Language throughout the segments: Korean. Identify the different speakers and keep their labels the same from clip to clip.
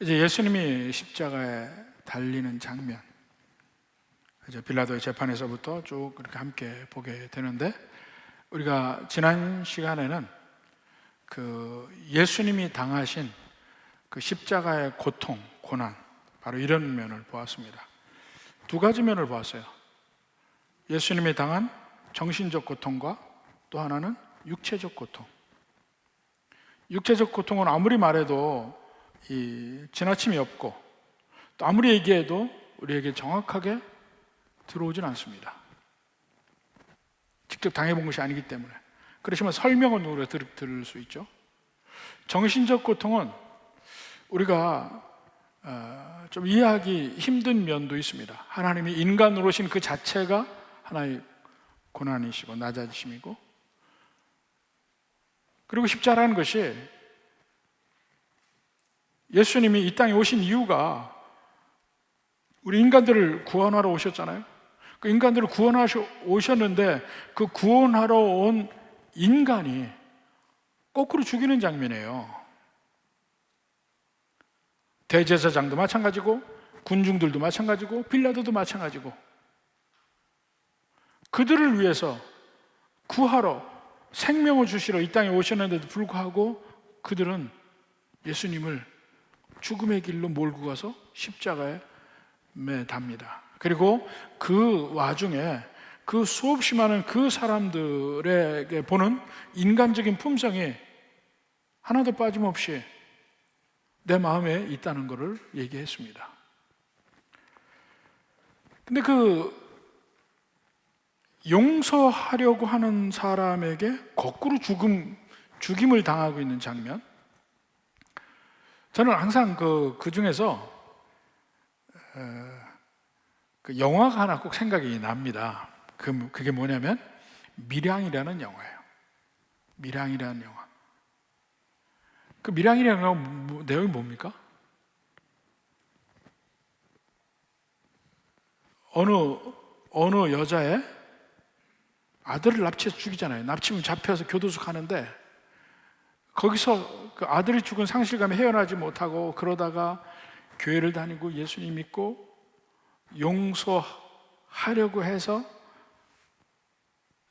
Speaker 1: 이제 예수님이 십자가에 달리는 장면, 이제 빌라도의 재판에서부터 쭉 그렇게 함께 보게 되는데, 우리가 지난 시간에는 그 예수님이 당하신 그 십자가의 고통, 고난, 바로 이런 면을 보았습니다. 두 가지 면을 보았어요. 예수님이 당한 정신적 고통과 또 하나는 육체적 고통. 육체적 고통은 아무리 말해도 지나침이 없고, 또 아무리 얘기해도 우리에게 정확하게 들어오진 않습니다. 직접 당해본 것이 아니기 때문에. 그렇지만 설명은 우리가 들을 수 있죠. 정신적 고통은 우리가 좀 이해하기 힘든 면도 있습니다. 하나님이 인간으로 오신 그 자체가 하나의 고난이시고 낮아지심이고, 그리고 십자가라는 것이 예수님이 이 땅에 오신 이유가 우리 인간들을 구원하러 오셨잖아요. 그 인간들을 구원하러 오셨는데, 그 구원하러 온 인간이 거꾸로 죽이는 장면이에요. 대제사장도 마찬가지고, 군중들도 마찬가지고, 빌라도도 마찬가지고, 그들을 위해서 구하러, 생명을 주시러 이 땅에 오셨는데도 불구하고 그들은 예수님을 죽음의 길로 몰고 가서 십자가에 매답니다. 그리고 그 와중에 그 수없이 많은 그 사람들에게 보는 인간적인 품성이 하나도 빠짐없이 내 마음에 있다는 것을 얘기했습니다. 근데 그 용서하려고 하는 사람에게 거꾸로 죽임을 당하고 있는 장면, 저는 항상 그 중에서 그 영화가 하나 꼭 생각이 납니다. 그게 뭐냐면 밀양이라는 영화예요. 밀양이라는 영화. 그 밀양이라는 영화 내용이 뭡니까? 어느 여자의 아들을 납치해서 죽이잖아요. 납치면 잡혀서 교도소 가는데, 거기서 그 아들이 죽은 상실감에 헤어나지 못하고 그러다가 교회를 다니고 예수님 믿고 용서하려고 해서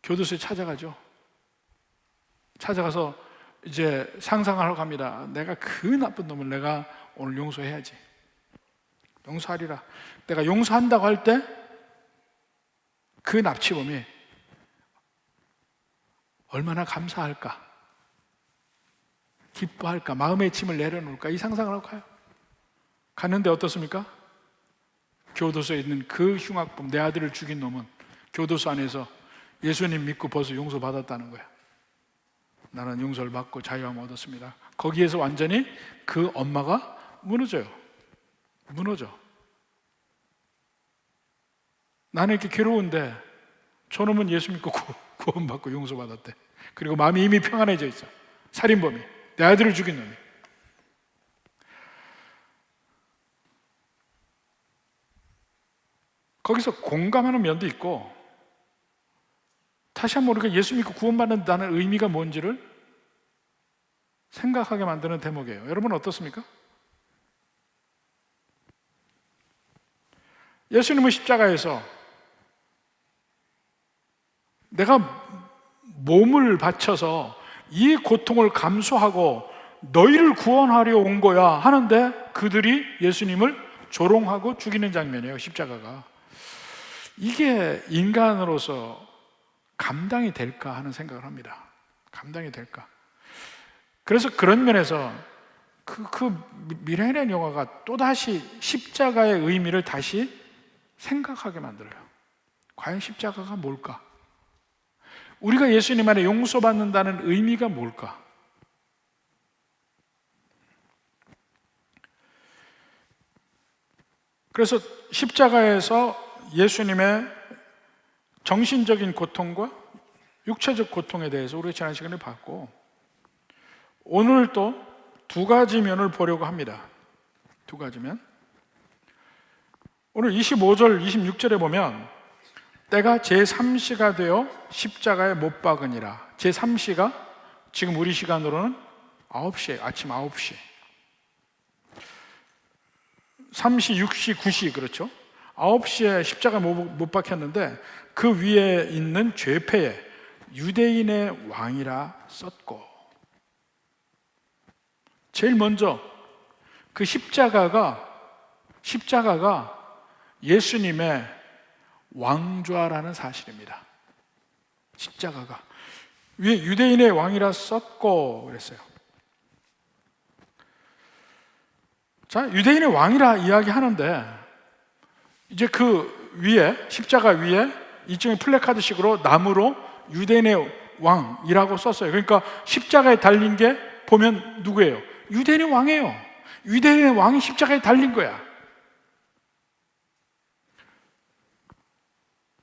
Speaker 1: 교도소에 찾아가죠. 찾아가서 이제 상상하러 갑니다. 내가 그 나쁜 놈을 내가 오늘 용서해야지. 용서하리라. 내가 용서한다고 할 때 그 납치범이 얼마나 감사할까, 기뻐할까, 마음의 짐을 내려놓을까, 이 상상을 하고 가요. 갔는데 어떻습니까? 교도소에 있는 그 흉악범, 내 아들을 죽인 놈은 교도소 안에서 예수님 믿고 벌써 용서받았다는 거야. 나는 용서를 받고 자유함을 얻었습니다. 거기에서 완전히 그 엄마가 무너져요. 무너져. 나는 이렇게 괴로운데 저놈은 예수 믿고 구원받고 용서받았대. 그리고 마음이 이미 평안해져 있어. 살인범이, 내 아들을 죽인 놈이. 거기서 공감하는 면도 있고, 다시 한번 우리가 예수 믿고 구원받는다는 의미가 뭔지를 생각하게 만드는 대목이에요. 여러분 어떻습니까? 예수님은 십자가에서 내가 몸을 바쳐서 이 고통을 감수하고 너희를 구원하려 온 거야 하는데, 그들이 예수님을 조롱하고 죽이는 장면이에요. 십자가가. 이게 인간으로서 감당이 될까 하는 생각을 합니다. 감당이 될까? 그래서 그런 면에서 그 미래라는 영화가 또다시 십자가의 의미를 다시 생각하게 만들어요. 과연 십자가가 뭘까? 우리가 예수님 안에 용서받는다는 의미가 뭘까? 그래서 십자가에서 예수님의 정신적인 고통과 육체적 고통에 대해서 우리가 지난 시간에 봤고, 오늘 또 두 가지 면을 보려고 합니다. 두 가지 면. 오늘 25절, 26절에 보면 때가 제3시가 되어 십자가에 못 박으니라. 제3시가 지금 우리 시간으로는 9시에, 아침 9시. 3시, 6시, 9시 그렇죠? 9시에 십자가 못 박혔는데 그 위에 있는 죄패에 유대인의 왕이라 썼고, 제일 먼저 그 십자가가 예수님의 왕좌라는 사실입니다. 십자가가 위에 유대인의 왕이라 썼고 그랬어요. 자, 유대인의 왕이라 이야기하는데 이제 그 위에, 십자가 위에 일종의 플래카드식으로 나무로 유대인의 왕이라고 썼어요. 그러니까 십자가에 달린 게 보면 누구예요? 유대인의 왕이에요. 유대인의 왕이 십자가에 달린 거야.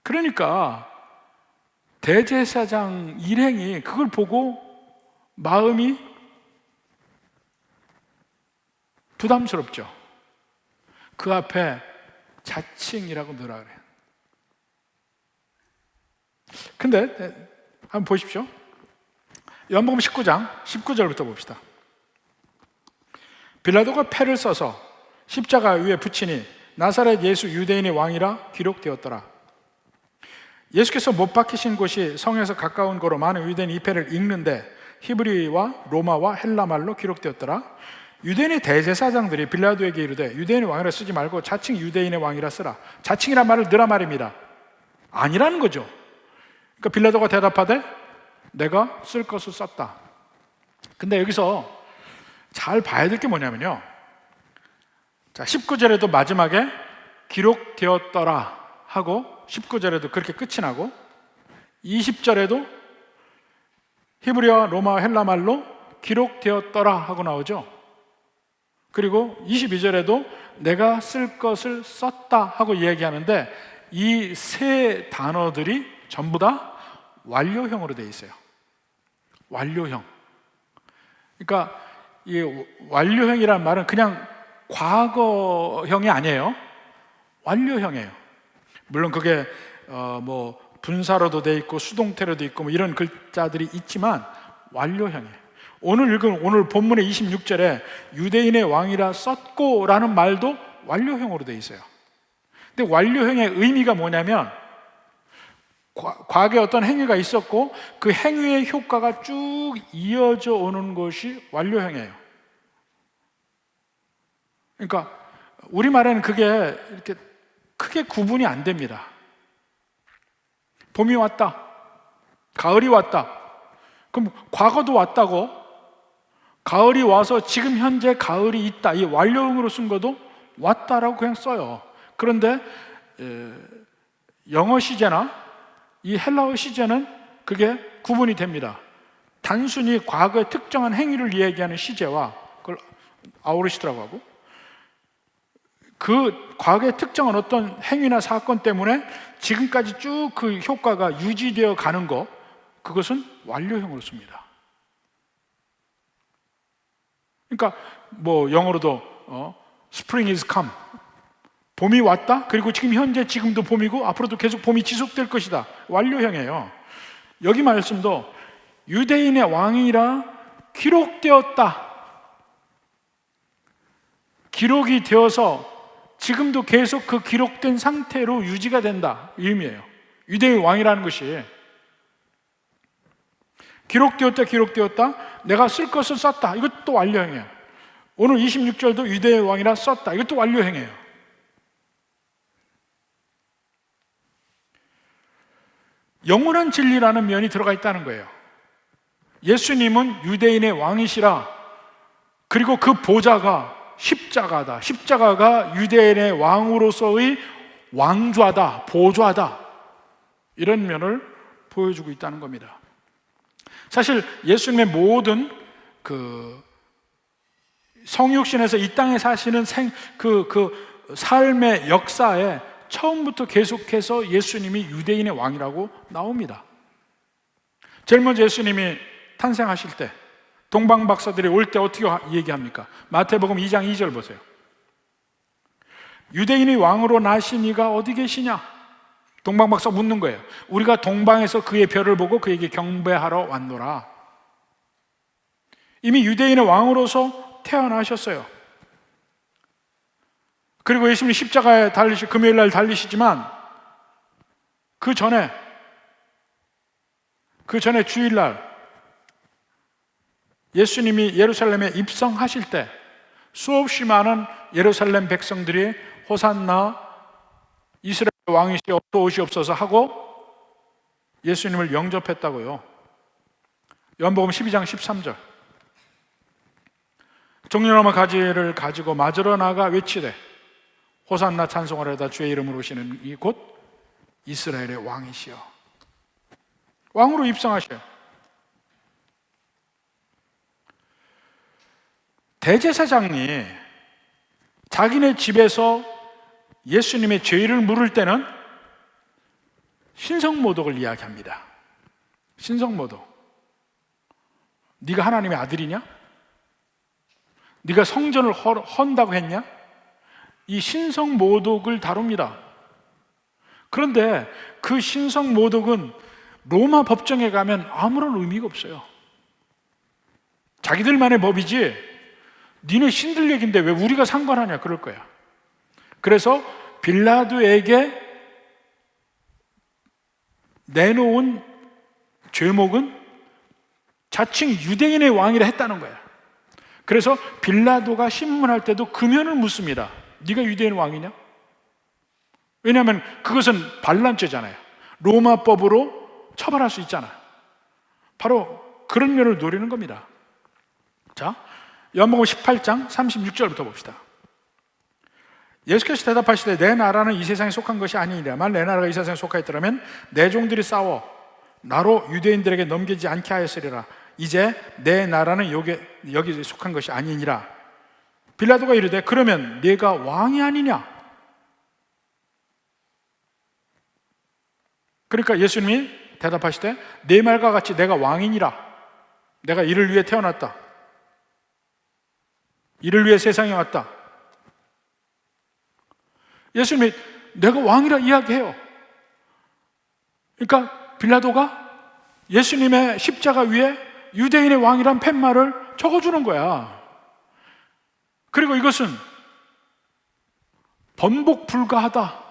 Speaker 1: 그러니까 대제사장 일행이 그걸 보고 마음이 부담스럽죠. 그 앞에 자칭이라고 넣으라 그래요. 근데 한번 보십시오. 요한복음 19장 19절부터 봅시다. 빌라도가 패를 써서 십자가 위에 붙이니 나사렛 예수 유대인의 왕이라 기록되었더라. 예수께서 못 박히신 곳이 성에서 가까운 거로 많은 유대인이 이 패를 읽는데 히브리와 로마와 헬라말로 기록되었더라. 유대인의 대제사장들이 빌라도에게 이르되 유대인의 왕이라 쓰지 말고 자칭 유대인의 왕이라 쓰라. 자칭이란 말을 넣으라 말입니다. 아니라는 거죠. 그러니까 빌라도가 대답하되 내가 쓸 것을 썼다. 근데 여기서 잘 봐야 될 게 뭐냐면요, 자, 19절에도 마지막에 기록되었더라 하고 19절에도 그렇게 끝이 나고 20절에도 히브리와 로마와 헬라말로 기록되었더라 하고 나오죠. 그리고 22절에도 내가 쓸 것을 썼다 하고 이야기하는데 이 세 단어들이 전부 다 완료형으로 되어 있어요. 완료형. 그러니까 이 완료형이란 말은 그냥 과거형이 아니에요. 완료형이에요. 물론 그게 뭐 분사로도 돼 있고 수동태로도 있고 뭐 이런 글자들이 있지만 완료형이에요. 오늘 본문의 26절에 유대인의 왕이라 썼고라는 말도 완료형으로 돼 있어요. 근데 완료형의 의미가 뭐냐면 과거에 어떤 행위가 있었고 그 행위의 효과가 쭉 이어져 오는 것이 완료형이에요. 그러니까 우리말에는 그게 이렇게 크게 구분이 안 됩니다. 봄이 왔다, 가을이 왔다. 그럼 과거도 왔다고, 가을이 와서 지금 현재 가을이 있다, 이 완료형으로 쓴 것도 왔다라고 그냥 써요. 그런데 영어 시제나 이 헬라어 시제는 그게 구분이 됩니다. 단순히 과거의 특정한 행위를 이야기하는 시제와 그걸 아우르시드라고 하고, 그 과거의 특정한 어떤 행위나 사건 때문에 지금까지 쭉 그 효과가 유지되어 가는 것, 그것은 완료형으로 씁니다. 그러니까 뭐 영어로도 Spring is come, 봄이 왔다. 그리고 지금 현재 지금도 봄이고 앞으로도 계속 봄이 지속될 것이다. 완료형이에요. 여기 말씀도 유대인의 왕이라 기록되었다. 기록이 되어서 지금도 계속 그 기록된 상태로 유지가 된다, 이 의미예요. 유대인의 왕이라는 것이 기록되었다. 내가 쓸 것을 썼다. 이것도 완료형이에요. 오늘 26절도 유대인의 왕이라 썼다. 이것도 완료형이에요. 영원한 진리라는 면이 들어가 있다는 거예요. 예수님은 유대인의 왕이시라. 그리고 그 보좌가 십자가다. 십자가가 유대인의 왕으로서의 왕좌다, 보좌다. 이런 면을 보여주고 있다는 겁니다. 사실 예수님의 모든 그 성육신에서 이 땅에 사시는 삶의 역사에 처음부터 계속해서 예수님이 유대인의 왕이라고 나옵니다. 제일 먼저 예수님이 탄생하실 때 동방 박사들이 올 때 어떻게 얘기합니까? 마태복음 2장 2절 보세요. 유대인이 왕으로 나신 이가 어디 계시냐? 동방 박사 묻는 거예요. 우리가 동방에서 그의 별을 보고 그에게 경배하러 왔노라. 이미 유대인의 왕으로서 태어나셨어요. 그리고 예수님이 십자가에 금요일 날 달리시지만 그 전에 주일날 예수님이 예루살렘에 입성하실 때 수없이 많은 예루살렘 백성들이 호산나 이스라엘 왕이시여 어서 오시옵소서 하고 예수님을 영접했다고요. 요한복음 12장 13절. 종려나무 가지를 가지고 맞으러 나가 외치되 호산나 찬송하려다 주의 이름으로 오시는 이 곧 이스라엘의 왕이시여. 왕으로 입성하셔요. 대제사장이 자기네 집에서 예수님의 죄를 물을 때는 신성모독을 이야기합니다. 신성모독. 네가 하나님의 아들이냐? 네가 성전을 헌다고 했냐? 이 신성모독을 다룹니다. 그런데 그 신성모독은 로마 법정에 가면 아무런 의미가 없어요. 자기들만의 법이지 니네 신들 얘기인데 왜 우리가 상관하냐 그럴 거야. 그래서 빌라도에게 내놓은 죄목은 자칭 유대인의 왕이라 했다는 거야. 그래서 빌라도가 신문할 때도 금연을 묻습니다. 네가 유대인 왕이냐? 왜냐하면 그것은 반란죄잖아요. 로마법으로 처벌할 수 있잖아. 바로 그런 면을 노리는 겁니다. 자, 요한복음 18장 36절부터 봅시다. 예수께서 대답하시되 내 나라는 이 세상에 속한 것이 아니니라. 만일 내 나라가 이 세상에 속하였더라면 내 종들이 싸워 나로 유대인들에게 넘기지 않게 하였으리라. 이제 내 나라는 여기 속한 것이 아니니라. 빌라도가 이르되 그러면 네가 왕이 아니냐? 그러니까 예수님이 대답하시되 네 말과 같이 내가 왕이니라. 내가 이를 위해 태어났다. 이를 위해 세상에 왔다. 예수님이 내가 왕이라 이야기해요. 그러니까 빌라도가 예수님의 십자가 위에 유대인의 왕이란 팻말을 적어주는 거야. 그리고 이것은 번복 불가하다.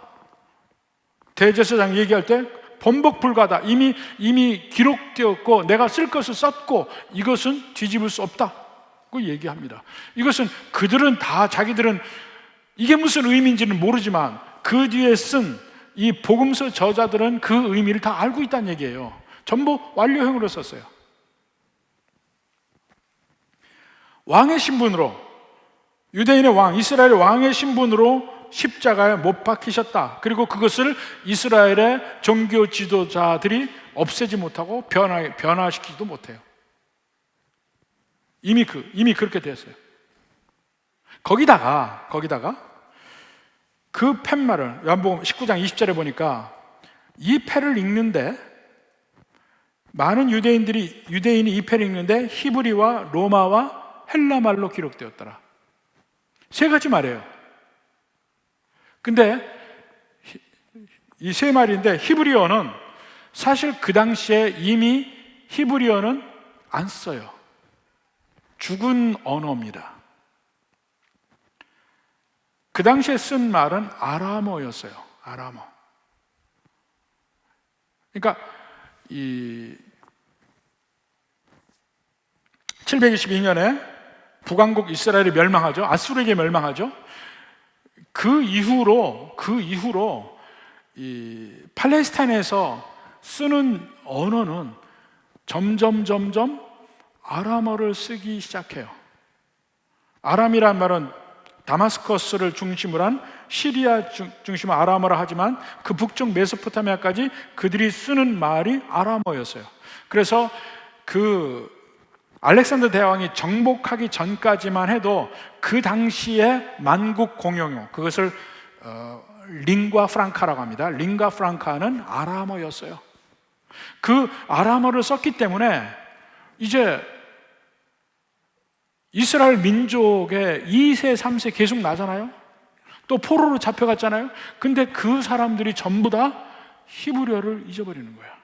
Speaker 1: 대제사장 얘기할 때 번복 불가하다. 이미 기록되었고 내가 쓸 것을 썼고 이것은 뒤집을 수 없다고 얘기합니다. 이것은 그들은 다 자기들은 이게 무슨 의미인지는 모르지만 그 뒤에 쓴 이 복음서 저자들은 그 의미를 다 알고 있다는 얘기예요. 전부 완료형으로 썼어요. 왕의 신분으로, 유대인의 왕, 이스라엘의 왕의 신분으로 십자가에 못 박히셨다. 그리고 그것을 이스라엘의 종교 지도자들이 없애지 못하고 변화시키지도 못해요. 이미 그렇게 됐어요. 거기다가 그 팻말을 요한복음 19장 20절에 보니까 이 패를 읽는데 많은 유대인이 이 패를 읽는데 히브리와 로마와 헬라말로 기록되었더라. 세 가지 말이에요. 근데 이 세 말인데 히브리어는 사실 그 당시에 이미 히브리어는 안 써요. 죽은 언어입니다. 그 당시에 쓴 말은 아람어였어요. 아람어. 그러니까 이 722년에 북왕국 이스라엘이 멸망하죠. 아수르에게 멸망하죠. 그 이후로 이 팔레스타인에서 쓰는 언어는 점점 아람어를 쓰기 시작해요. 아람이란 말은 다마스커스를 중심으로 한 시리아 중심 아람어라 하지만 그 북쪽 메소포타미아까지 그들이 쓰는 말이 아람어였어요. 그래서 그 알렉산더 대왕이 정복하기 전까지만 해도 그 당시에 만국 공용어, 그것을 링과 프랑카라고 합니다. 링과 프랑카는 아람어였어요. 그 아람어를 썼기 때문에 이제 이스라엘 민족의 2세, 3세 계속 나잖아요. 또 포로로 잡혀갔잖아요. 근데 그 사람들이 전부 다 히브리어를 잊어버리는 거야.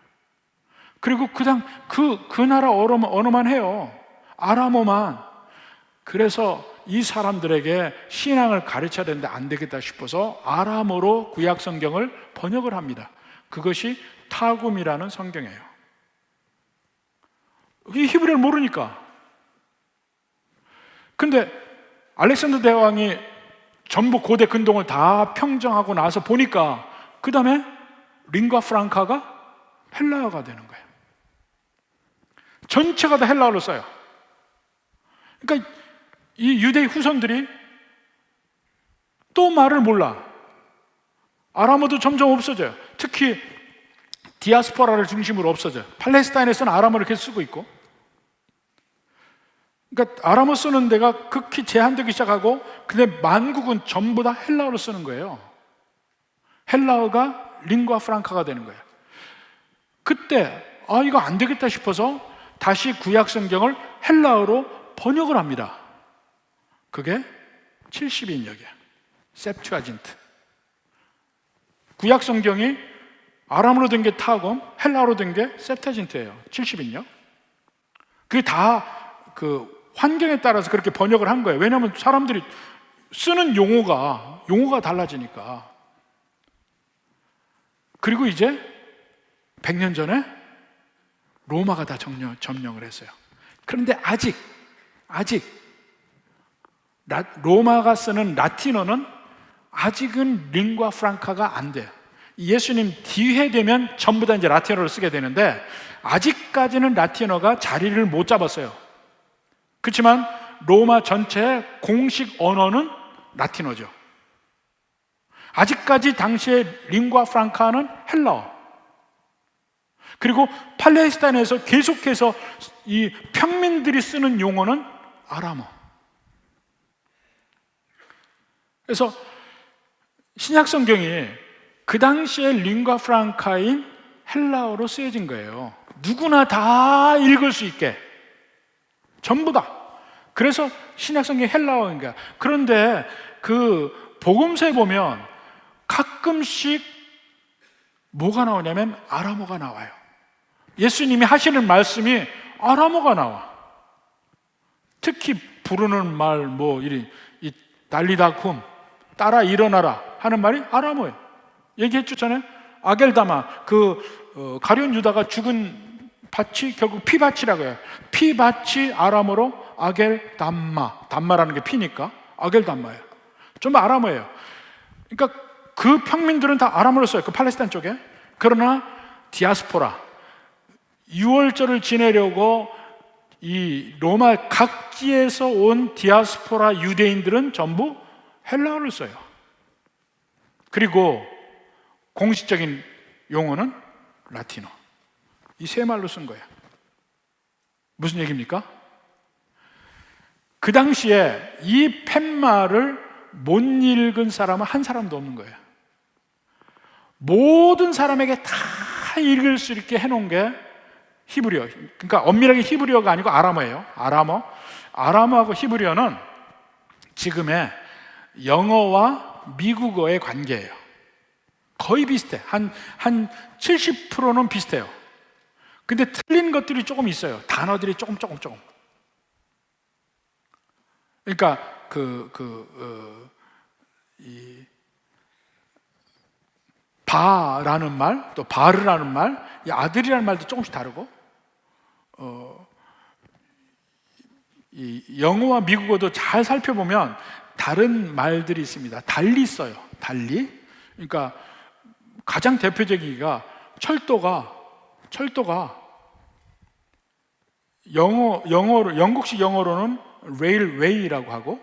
Speaker 1: 그리고 그 나라 언어만 해요. 아람어만. 그래서 이 사람들에게 신앙을 가르쳐야 되는데 안 되겠다 싶어서 아람어로 구약 성경을 번역을 합니다. 그것이 타굼이라는 성경이에요. 이 히브리어를 모르니까. 근데 알렉산더 대왕이 전부 고대 근동을 다 평정하고 나서 보니까 그 다음에 링과 프랑카가 헬라어가 되는 거예요. 전체가 다 헬라어로 써요. 그러니까 이 유대의 후손들이 또 말을 몰라. 아람어도 점점 없어져요. 특히 디아스포라를 중심으로 없어져요. 팔레스타인에서는 아람어를 계속 쓰고 있고, 그러니까 아람어 쓰는 데가 극히 제한되기 시작하고, 근데 만국은 전부 다 헬라어로 쓰는 거예요. 헬라어가 링과 프랑카가 되는 거예요. 그때 이거 안 되겠다 싶어서 다시 구약 성경을 헬라어로 번역을 합니다. 그게 70인역이에요. 셉투아진트. 구약 성경이 아람어로 된 게 타굼, 헬라어로 된 게 셉투아진트예요. 70인역. 그게 다 그 환경에 따라서 그렇게 번역을 한 거예요. 왜냐하면 사람들이 쓰는 용어가 달라지니까. 그리고 이제 100년 전에 로마가 다 점령을 했어요. 그런데 아직 로마가 쓰는 라틴어는 아직은 링과 프랑카가 안 돼요. 예수님 뒤에 되면 전부 다 이제 라틴어를 쓰게 되는데 아직까지는 라틴어가 자리를 못 잡았어요. 그렇지만 로마 전체의 공식 언어는 라틴어죠. 아직까지 당시의 링과 프랑카는 헬라어. 그리고 팔레스타인에서 계속해서 이 평민들이 쓰는 용어는 아람어. 그래서 신약 성경이 그 당시의 링과 프랑카인 헬라어로 쓰여진 거예요. 누구나 다 읽을 수 있게. 전부 다. 그래서 신약 성경이 헬라어인 거야. 그런데 그 복음서에 보면 가끔씩 뭐가 나오냐면 아람어가 나와요. 예수님이 하시는 말씀이 아람어가 나와. 특히 부르는 말, 이 달리다쿰, 따라 일어나라 하는 말이 아람어예요. 얘기했잖아요. 아겔다마, 가룟 유다가 죽은 밭이 결국 피밭이라고 해요. 피밭이 아람어로 아겔담마, 담마라는 게 피니까 아겔담마예요. 좀 아람어예요. 그러니까 그 평민들은 다 아람어로 써요. 그 팔레스타인 쪽에. 그러나 디아스포라, 유월절을 지내려고 이 로마 각지에서 온 디아스포라 유대인들은 전부 헬라어를 써요. 그리고 공식적인 용어는 라틴어. 이 세 말로 쓴 거예요. 무슨 얘기입니까? 그 당시에 이 팻말을 못 읽은 사람은 한 사람도 없는 거예요. 모든 사람에게 다 읽을 수 있게 해놓은 게 히브리어. 그러니까 엄밀하게 히브리어가 아니고 아람어예요. 아람어하고 히브리어는 지금의 영어와 미국어의 관계예요. 거의 비슷해. 한 70%는 비슷해요. 근데 틀린 것들이 조금 있어요. 단어들이 조금. 그러니까 이 바라는 말, 또 바르라는 말, 이 아들이라는 말도 조금씩 다르고, 이 영어와 미국어도 잘 살펴보면 다른 말들이 있습니다. 달리 써요. 달리. 그러니까 가장 대표적이기가 철도가 영국식 영어로는 레일웨이라고 하고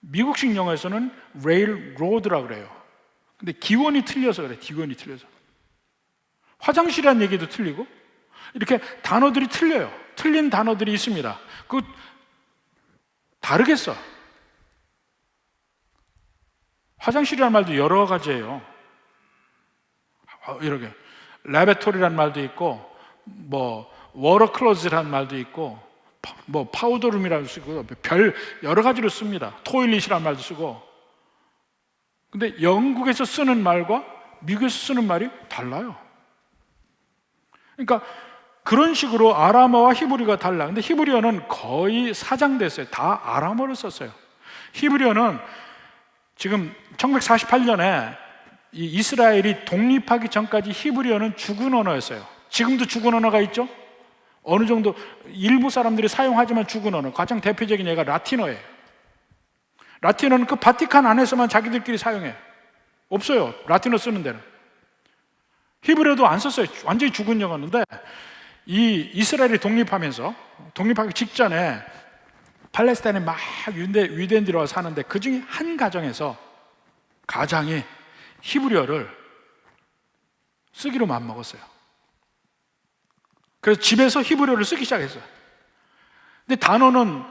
Speaker 1: 미국식 영어에서는 레일로드라고 그래요. 근데 기원이 틀려서 그래. 기원이 틀려서. 화장실이라는 얘기도 틀리고 이렇게 단어들이 틀려요. 틀린 단어들이 있습니다. 그 다르겠어. 화장실이라는 말도 여러 가지예요. 이렇게 라베토리라는 말도 있고 워터 클로즈라는 말도 있고 파우더룸이라고 쓰고 별 여러 가지로 씁니다. 토일릿이라는 말도 쓰고. 근데 영국에서 쓰는 말과 미국에서 쓰는 말이 달라요. 그러니까 그런 식으로 아람어와 히브리어가 달라. 근데 히브리어는 거의 사장됐어요. 다 아람어를 썼어요. 히브리어는 지금 1948년에 이 이스라엘이 독립하기 전까지 히브리어는 죽은 언어였어요. 지금도 죽은 언어가 있죠? 어느 정도 일부 사람들이 사용하지만 죽은 언어. 가장 대표적인 예가 라틴어예요. 라틴어는 그 바티칸 안에서만 자기들끼리 사용해요. 없어요. 라틴어 쓰는 데는. 히브리어도 안 썼어요. 완전히 죽은 영어인데 이 이스라엘이 독립하기 직전에 팔레스타인에 막 유대인들이 와서 사는데 그 중에 한 가정이 히브리어를 쓰기로 맘먹었어요. 그래서 집에서 히브리어를 쓰기 시작했어요. 근데 단어는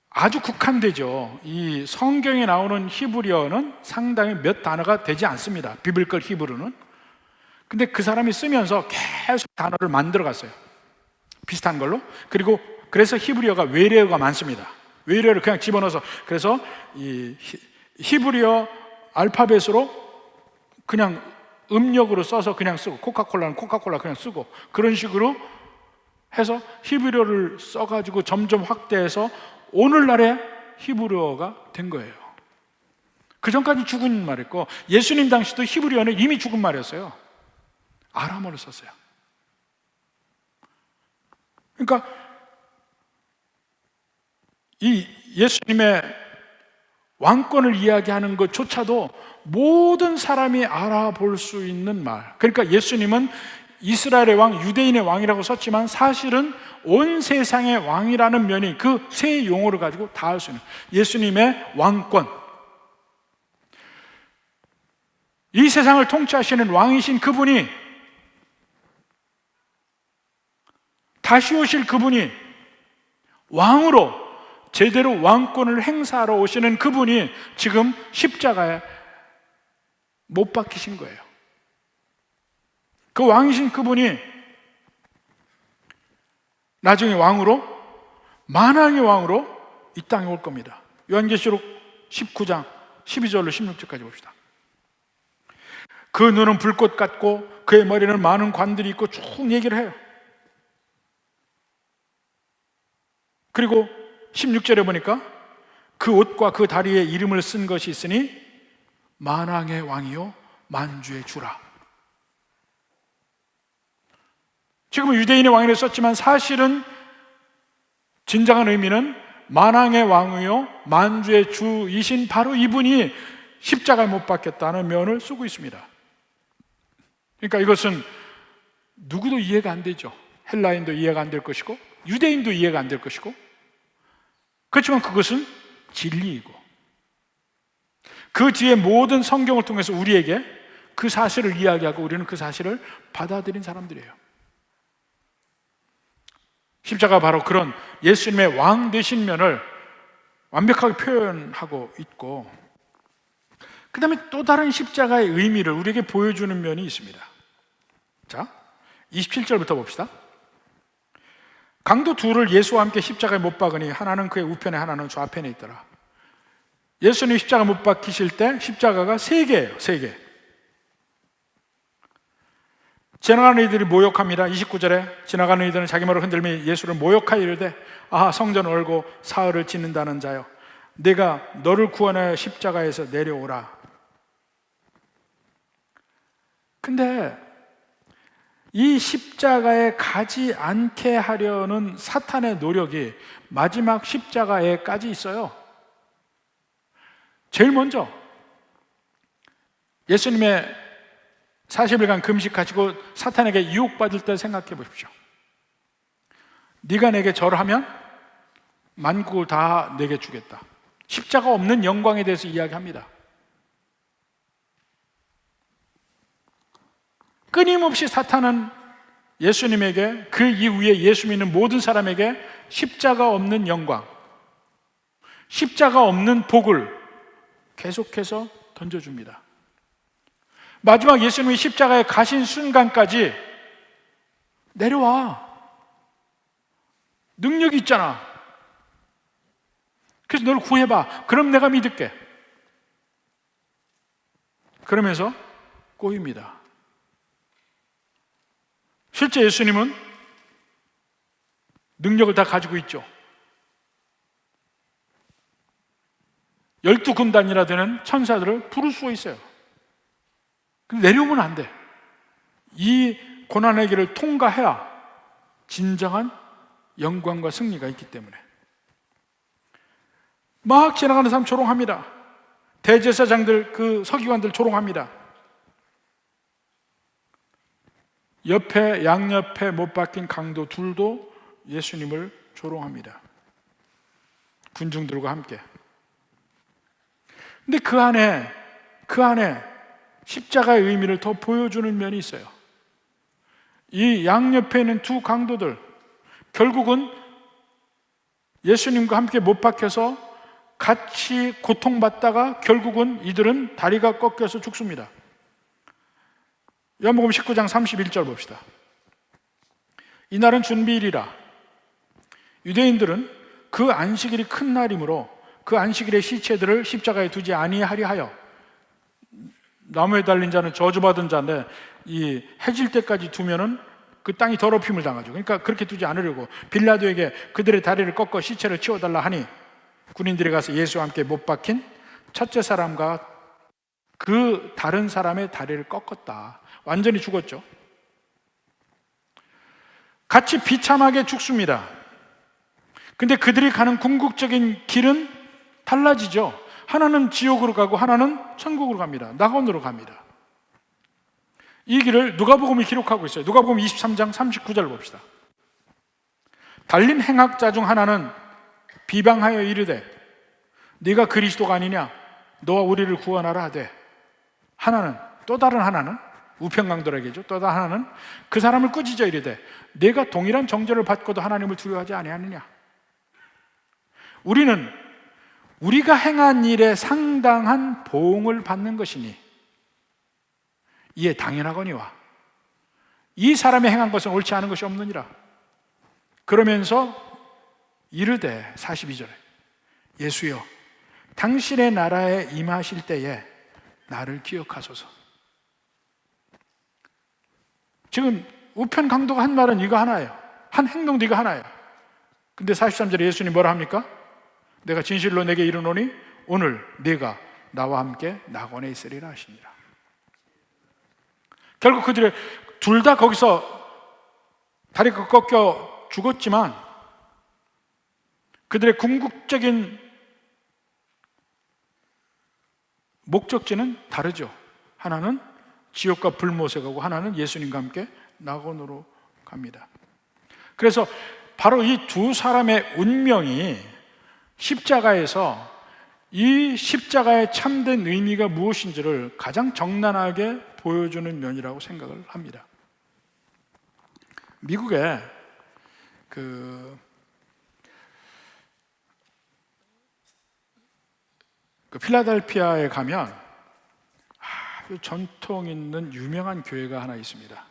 Speaker 1: 아주 국한되죠. 이 성경에 나오는 히브리어는 상당히 몇 단어가 되지 않습니다. 비블컬 히브리어는. 근데 그 사람이 쓰면서 계속 단어를 만들어 갔어요. 비슷한 걸로. 그리고 그래서 히브리어가 외래어가 많습니다. 외래어를 그냥 집어넣어서, 그래서 이 히브리어 알파벳으로 그냥 음력으로 써서 그냥 쓰고, 코카콜라는 코카콜라 그냥 쓰고, 그런 식으로 해서 히브리어를 써가지고 점점 확대해서 오늘날의 히브리어가 된 거예요. 그 전까지 죽은 말이었고, 예수님 당시도 히브리어는 이미 죽은 말이었어요. 아람어를 썼어요. 그러니까 이 예수님의 왕권을 이야기하는 것조차도 모든 사람이 알아볼 수 있는 말. 그러니까 예수님은 이스라엘의 왕, 유대인의 왕이라고 썼지만 사실은 온 세상의 왕이라는 면이 그 세 용어를 가지고 다 할 수 있는 예수님의 왕권. 이 세상을 통치하시는 왕이신 그분이, 다시 오실 그분이, 왕으로 제대로 왕권을 행사하러 오시는 그분이 지금 십자가에 못 박히신 거예요. 그 왕이신 그분이 나중에 왕으로, 만왕의 왕으로 이 땅에 올 겁니다. 요한계시록 19장 12절로 16절까지 봅시다. 그 눈은 불꽃 같고 그의 머리는 많은 관들이 있고 쭉 얘기를 해요. 그리고 16절에 보니까 그 옷과 그 다리에 이름을 쓴 것이 있으니 만왕의 왕이요 만주의 주라. 지금은 유대인의 왕이라고 썼지만 사실은 진정한 의미는 만왕의 왕이요 만주의 주이신 바로 이분이 십자가에 못 박혔다는 면을 쓰고 있습니다. 그러니까 이것은 누구도 이해가 안 되죠. 헬라인도 이해가 안 될 것이고 유대인도 이해가 안 될 것이고, 그렇지만 그것은 진리이고 그 뒤에 모든 성경을 통해서 우리에게 그 사실을 이야기하고 우리는 그 사실을 받아들인 사람들이에요. 십자가 바로 그런 예수님의 왕 되신 면을 완벽하게 표현하고 있고, 그 다음에 또 다른 십자가의 의미를 우리에게 보여주는 면이 있습니다. 자, 27절부터 봅시다. 강도 둘을 예수와 함께 십자가에 못 박으니 하나는 그의 우편에 하나는 좌편에 있더라. 예수님 십자가 못 박히실 때 십자가가 세 개예요. 세 개. 지나가는 이들이 모욕합니다. 29절에 지나가는 이들은 자기 머리를 흔들며 예수를 모욕하여 이르되 아하 성전을 얼고 사흘을 짓는다는 자여, 내가 너를 구원하여 십자가에서 내려오라. 근데 이 십자가에 가지 않게 하려는 사탄의 노력이 마지막 십자가에까지 있어요. 제일 먼저 예수님의 40일간 금식하시고 사탄에게 유혹받을 때 생각해 보십시오. 네가 내게 절하면 만국을 다 내게 주겠다. 십자가 없는 영광에 대해서 이야기합니다. 끊임없이 사탄은 예수님에게, 그 이후에 예수 믿는 모든 사람에게 십자가 없는 영광, 십자가 없는 복을 계속해서 던져줍니다. 마지막 예수님이 십자가에 가신 순간까지 내려와, 능력이 있잖아, 그래서 너를 구해봐, 그럼 내가 믿을게, 그러면서 꼬입니다. 실제 예수님은 능력을 다 가지고 있죠. 12군단이나 되는 천사들을 부를 수 있어요. 근데 내려오면 안 돼. 이 고난의 길을 통과해야 진정한 영광과 승리가 있기 때문에. 막 지나가는 사람 조롱합니다. 대제사장들, 그 서기관들 조롱합니다. 옆에, 양옆에 못 박힌 강도 둘도 예수님을 조롱합니다. 군중들과 함께. 근데 그 안에 십자가의 의미를 더 보여주는 면이 있어요. 이 양옆에 있는 두 강도들, 결국은 예수님과 함께 못 박혀서 같이 고통받다가 결국은 이들은 다리가 꺾여서 죽습니다. 요한복음 19장 31절 봅시다. 이날은 준비일이라. 유대인들은 그 안식일이 큰 날이므로 그 안식일의 시체들을 십자가에 두지 아니하려 하여, 나무에 달린 자는 저주받은 자인데 이 해질 때까지 두면은 그 땅이 더럽힘을 당하죠. 그러니까 그렇게 두지 않으려고 빌라도에게 그들의 다리를 꺾어 시체를 치워달라 하니, 군인들이 가서 예수와 함께 못 박힌 첫째 사람과 그 다른 사람의 다리를 꺾었다. 완전히 죽었죠. 같이 비참하게 죽습니다. 근데 그들이 가는 궁극적인 길은 달라지죠. 하나는 지옥으로 가고 하나는 천국으로 갑니다. 낙원으로 갑니다. 이 길을 누가복음이 기록하고 있어요. 누가복음 23장 39절 봅시다. 달린 행악자 중 하나는 비방하여 이르되 네가 그리스도가 아니냐, 너와 우리를 구원하라 하되, 하나는, 또 다른 하나는, 우편강도라겠죠. 또 다른 하나는 그 사람을 꾸짖어 이르되 네가 동일한 정죄를 받고도 하나님을 두려워하지 아니하느냐. 우리는 우리가 행한 일에 상당한 보응을 받는 것이니 이에 당연하거니와 이 사람이 행한 것은 옳지 않은 것이 없느니라. 그러면서 이르되 42절에 예수여 당신의 나라에 임하실 때에 나를 기억하소서. 지금 우편 강도가 한 말은 이거 하나예요. 한 행동도 이거 하나예요. 근데 43절에 예수님이 뭐라 합니까? 내가 진실로 내게 이르노니 오늘 네가 나와 함께 낙원에 있으리라 하시니라. 결국 그들의 둘 다 거기서 다리가 꺾여 죽었지만 그들의 궁극적인 목적지는 다르죠. 하나는 지옥과 불못에 가고 하나는 예수님과 함께 낙원으로 갑니다. 그래서 바로 이 두 사람의 운명이 십자가에서 이 십자가의 참된 의미가 무엇인지를 가장 적나라하게 보여주는 면이라고 생각을 합니다. 미국에 그 필라델피아에 가면 아주 전통 있는 유명한 교회가 하나 있습니다.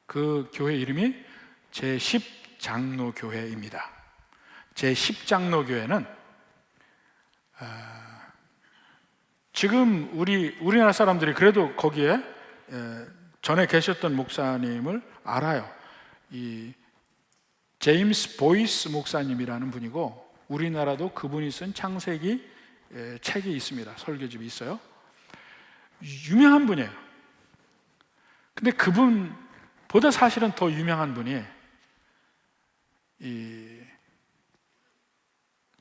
Speaker 1: 그 교회 이름이 제10장로교회입니다. 제10장로교회는 지금 우리나라 사람들이 그래도 거기에 전에 계셨던 목사님을 알아요. 이 제임스 보이스 목사님이라는 분이고, 우리나라도 그분이 쓴 창세기 책이 있습니다. 설교집이 있어요. 유명한 분이에요. 근데 그분보다 사실은 더 유명한 분이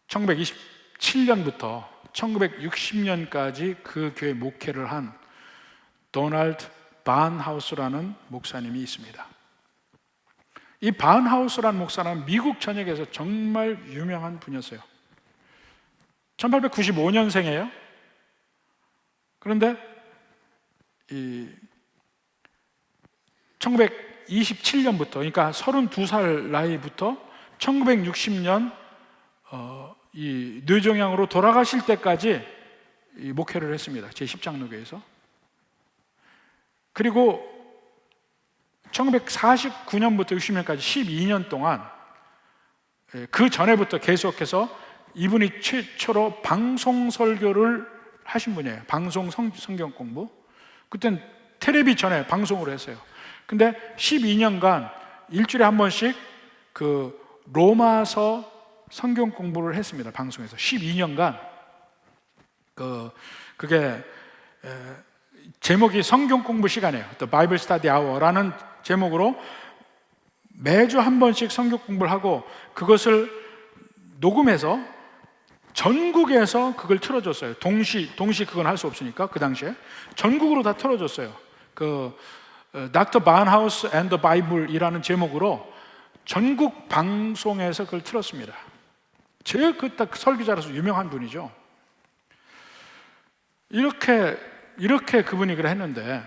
Speaker 1: 1927년부터 1960년까지 그 교회 목회를 한 도널드 바은하우스라는 목사님이 있습니다. 이 바은하우스라는 목사는 미국 전역에서 정말 유명한 분이었어요. 1895년생이에요. 그런데 1927년부터, 그러니까 32살 나이부터 1960년 이 뇌종양으로 돌아가실 때까지 이 목회를 했습니다. 제10장로교회에서. 그리고 1949년부터 60년까지 12년 동안, 그 전에부터 계속해서 이분이 최초로 방송 설교를 하신 분이에요. 방송 성경 공부. 그땐 텔레비 전에 방송으로 했어요. 근데 12년간 일주일에 한 번씩 그 로마서 성경 공부를 했습니다. 방송에서 12년간. 그게 제목이 성경 공부 시간이에요. The Bible Study Hour라는 제목으로 매주 한 번씩 성경 공부를 하고 그것을 녹음해서 전국에서 그걸 틀어줬어요. 동시 그건 할 수 없으니까 그 당시에 전국으로 다 틀어줬어요. Dr. Barnhouse and the Bible이라는 제목으로 전국 방송에서 그걸 틀었습니다. 제일 딱 설교자라서 유명한 분이죠. 이렇게 그분이 그걸 했는데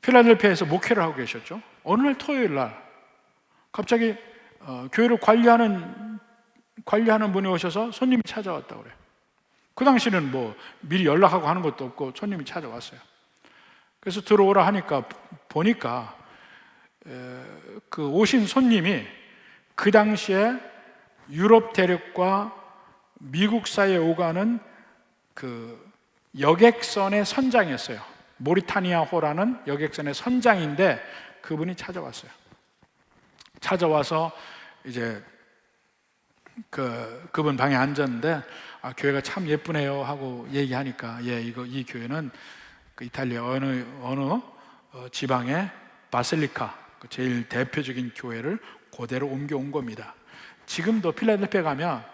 Speaker 1: 필라델피아에서 목회를 하고 계셨죠. 어느 날 토요일 날 갑자기 교회를 관리하는 분이 오셔서 손님이 찾아왔다 그래요. 그 당시는 뭐 미리 연락하고 하는 것도 없고 손님이 찾아왔어요. 그래서 들어오라 하니까 보니까 그 오신 손님이 그 당시에 유럽 대륙과 미국 사이에 오가는 그 여객선의 선장이었어요. 모리타니아호라는 여객선의 선장인데 그분이 찾아왔어요. 찾아와서 이제 그분 방에 앉았는데 교회가 참 예쁘네요 하고 얘기하니까 이 교회는 그 이탈리아 어느 지방의 바실리카 제일 대표적인 교회를 그대로 옮겨온 겁니다. 지금도 필라델피아 가면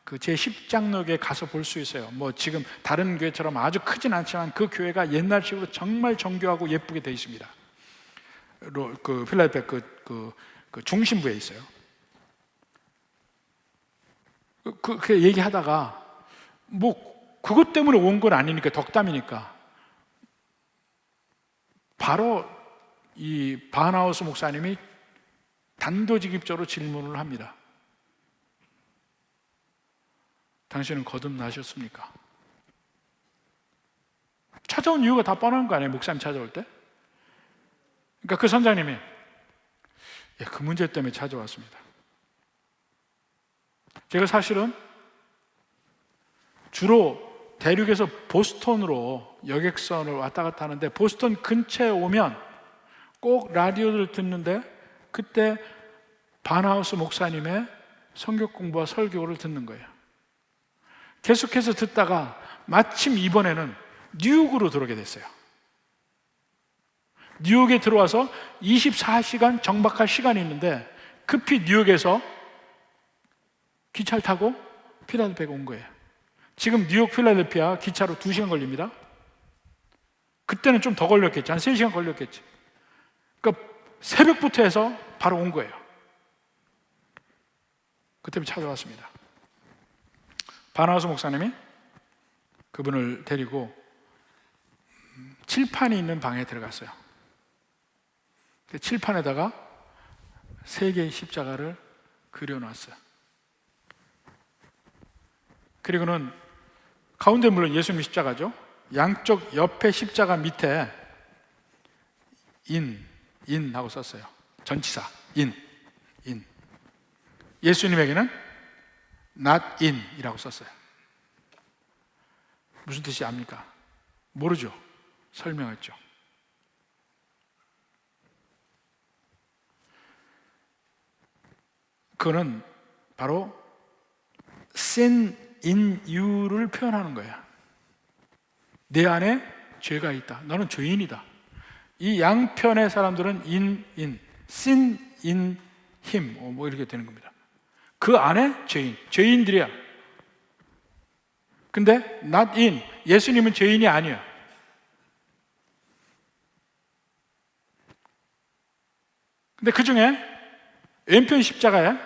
Speaker 1: 그 제10장로교에 가서 볼 수 있어요. 뭐 지금 다른 교회처럼 아주 크진 않지만 그 교회가 옛날식으로 정말 정교하고 예쁘게 되어 있습니다. 그 필라델피아 그 중심부에 있어요. 그 얘기하다가 뭐 그것 때문에 온 건 아니니까 덕담이니까 바로 이 바하나우스 목사님이 단도직입적으로 질문을 합니다. 당신은 거듭나셨습니까? 찾아온 이유가 다 뻔한 거 아니에요? 목사님 찾아올 때? 그러니까 그 선장님이 그 문제 때문에 찾아왔습니다. 제가 사실은 주로 대륙에서 보스턴으로 여객선을 왔다 갔다 하는데 보스턴 근처에 오면 꼭 라디오를 듣는데 그때 바하나우스 목사님의 성경 공부와 설교를 듣는 거예요. 계속해서 듣다가 마침 이번에는 뉴욕으로 들어오게 됐어요. 뉴욕에 들어와서 24시간 정박할 시간이 있는데 급히 뉴욕에서 기차를 타고 필라델피아에 온 거예요. 지금 뉴욕 필라델피아 기차로 2시간 걸립니다. 그때는 좀 더 걸렸겠지. 한 3시간 걸렸겠지. 그러니까 새벽부터 해서 바로 온 거예요. 그때부터 찾아왔습니다. 바하나우스 목사님이 그분을 데리고 칠판이 있는 방에 들어갔어요. 그 칠판에다가 3개의 십자가를 그려놨어요. 그리고는 가운데 물론 예수님 십자가죠. 양쪽 옆에 십자가 밑에 인하고 썼어요. 전치사 인. 예수님에게는 not in 이라고 썼어요. 무슨 뜻이 압니까? 모르죠. 설명했죠. 그거는 바로 sin in you를 표현하는 거야. 내 안에 죄가 있다. 너는 죄인이다. 이 양편의 사람들은 sin in him 뭐 이렇게 되는 겁니다. 그 안에 죄인들이야. 근데 not in, 예수님은 죄인이 아니에요. 근데 그 중에 왼편 십자가에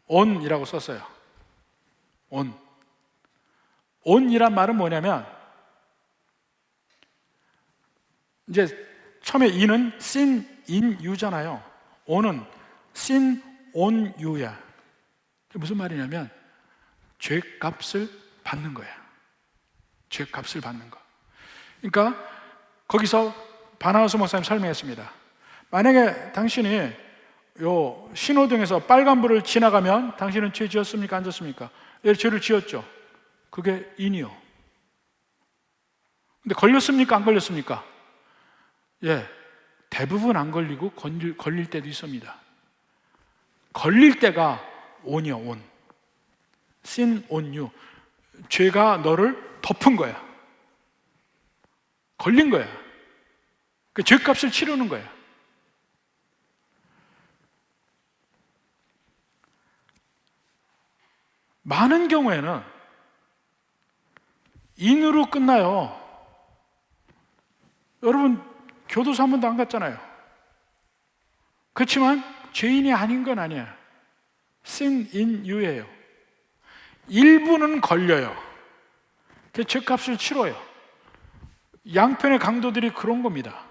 Speaker 1: on이라고 썼어요. on이란 말은 뭐냐면 이제 처음에 in은 sin in you잖아요. on은 sin on you야. 무슨 말이냐면 죄값을 받는 거야. 죄값을 받는 거. 그러니까 거기서 바하나우스 목사님 설명했습니다. 만약에 당신이 요 신호등에서 빨간불을 지나가면 당신은 죄 지었습니까? 안 지었습니까? 죄를 지었죠. 그게 인이요. 근데 걸렸습니까? 안 걸렸습니까? 예, 대부분 안 걸리고 걸릴 때도 있습니다. 걸릴 때가 on이요, on. sin on you. 죄가 너를 덮은 거야. 걸린 거야. 그 죄값을 치르는 거야. 많은 경우에는 인으로 끝나요. 여러분 교도소 한 번도 안 갔잖아요. 그렇지만 죄인이 아닌 건 아니야. sin in you예요. 일부는 걸려요. 그 죄값을 치러요. 양편의 강도들이 그런 겁니다.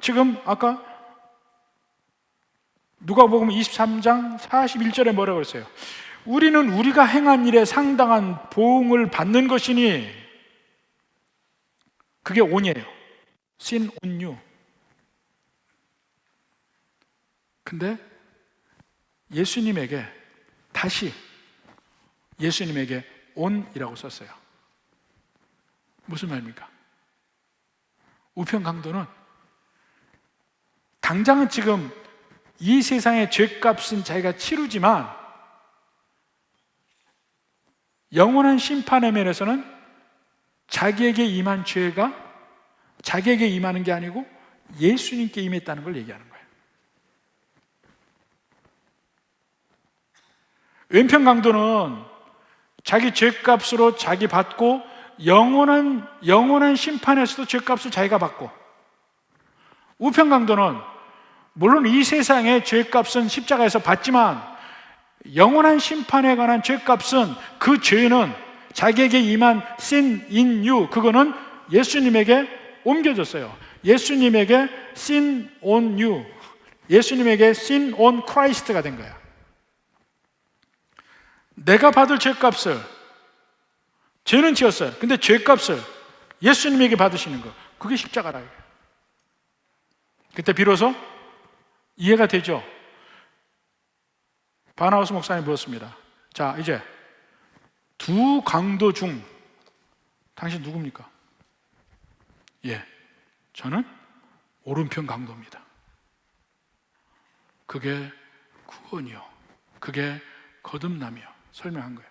Speaker 1: 지금 아까 누가복음 23장 41절에 뭐라고 했어요? 우리는 우리가 행한 일에 상당한 보응을 받는 것이니, 그게 on이에요. sin on you. 근데 예수님에게 다시 예수님에게 on이라고 썼어요. 무슨 말입니까? 우편 강도는 당장은 지금 이 세상의 죄값은 자기가 치르지만 영원한 심판의 면에서는 자기에게 임한 죄가 자기에게 임하는 게 아니고 예수님께 임했다는 걸 얘기하는 거예요. 왼편 강도는 자기 죄값으로 자기 받고 영원한 심판에서도 죄값을 자기가 받고, 우편 강도는 물론 이 세상의 죄값은 십자가에서 받지만 영원한 심판에 관한 죄값은, 그 죄는 자기에게 임한 sin in you, 그거는 예수님에게 옮겨졌어요. 예수님에게 sin on you, 예수님에게 sin on Christ가 된 거야. 내가 받을 죄값을, 죄는 지었어요. 근데 죄값을 예수님에게 받으시는 거, 그게 십자가라. 그때 비로소 이해가 되죠? 바나우스 목사님이 물었습니다. 자, 이제 두 강도 중 당신 누굽니까? 예, 저는 오른편 강도입니다. 그게 구원이요, 그게 거듭남이요, 설명한 거예요.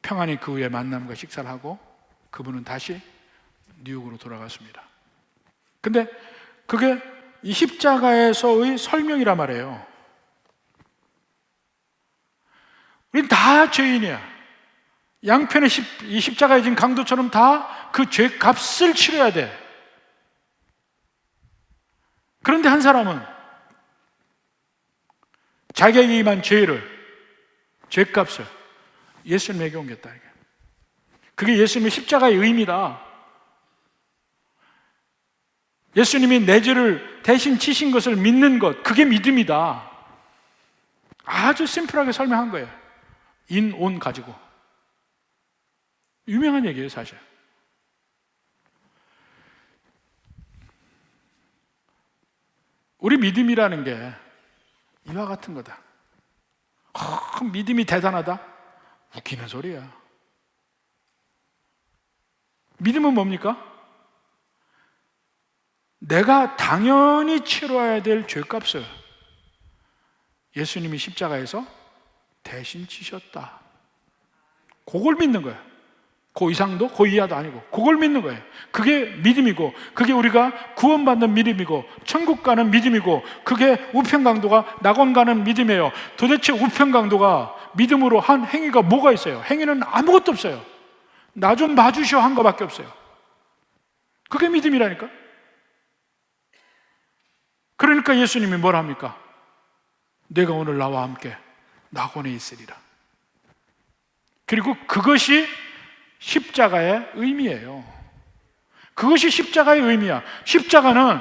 Speaker 1: 평안히 그 후에 만남과 식사를 하고 그분은 다시 뉴욕으로 돌아갔습니다. 근데 그게 이 십자가에서의 설명이란 말이에요. 우린 다 죄인이야. 양편의 이 십자가에 진 강도처럼 다 그 죄값을 치러야 돼. 그런데 한 사람은 자기에게 임한 죄값을 예수님에게 옮겼다. 그게 예수님의 십자가의 의미다. 예수님이 내 죄를 대신 치신 것을 믿는 것, 그게 믿음이다. 아주 심플하게 설명한 거예요. in, on 가지고. 유명한 얘기예요, 사실. 우리 믿음이라는 게 이와 같은 거다. 믿음이 대단하다? 웃기는 소리야. 믿음은 뭡니까? 내가 당연히 치러야 될 죄값을 예수님이 십자가에서 대신 치셨다. 그걸 믿는 거야. 그 이상도 그 이하도 아니고 그걸 믿는 거예요. 그게 믿음이고, 그게 우리가 구원받는 믿음이고, 천국 가는 믿음이고, 그게 우편강도가 낙원 가는 믿음이에요. 도대체 우편강도가 믿음으로 한 행위가 뭐가 있어요? 행위는 아무것도 없어요. 나 좀 봐주시오 한 거밖에 없어요. 그게 믿음이라니까. 그러니까 예수님이 뭘 합니까? 내가 오늘 나와 함께 낙원에 있으리라. 그리고 그것이 십자가의 의미예요. 그것이 십자가의 의미야. 십자가는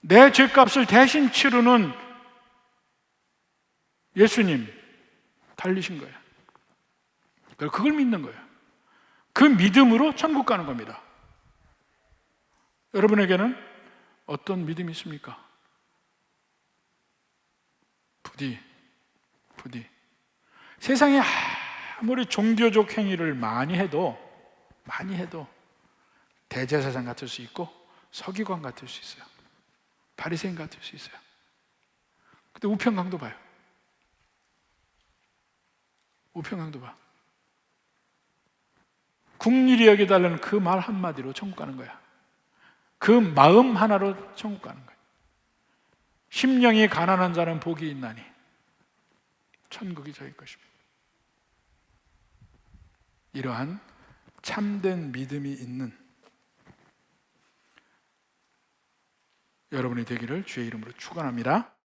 Speaker 1: 내 죄값을 대신 치르는 예수님 달리신 거예요. 그걸 믿는 거예요. 그 믿음으로 천국 가는 겁니다. 여러분에게는 어떤 믿음이 있습니까? 부디 세상에 아무리 종교적 행위를 많이 해도 대제사장 같을 수 있고 서기관 같을 수 있어요. 바리새인 같을 수 있어요. 근데 우편강도 봐요. 우편강도 봐. 국률이 여겨달라는 그 말 한마디로 천국 가는 거야. 그 마음 하나로 천국 가는 거야. 심령이 가난한 자는 복이 있나니 천국이 저희 것입니다. 이러한 참된 믿음이 있는 여러분이 되기를 주의 이름으로 축원합니다.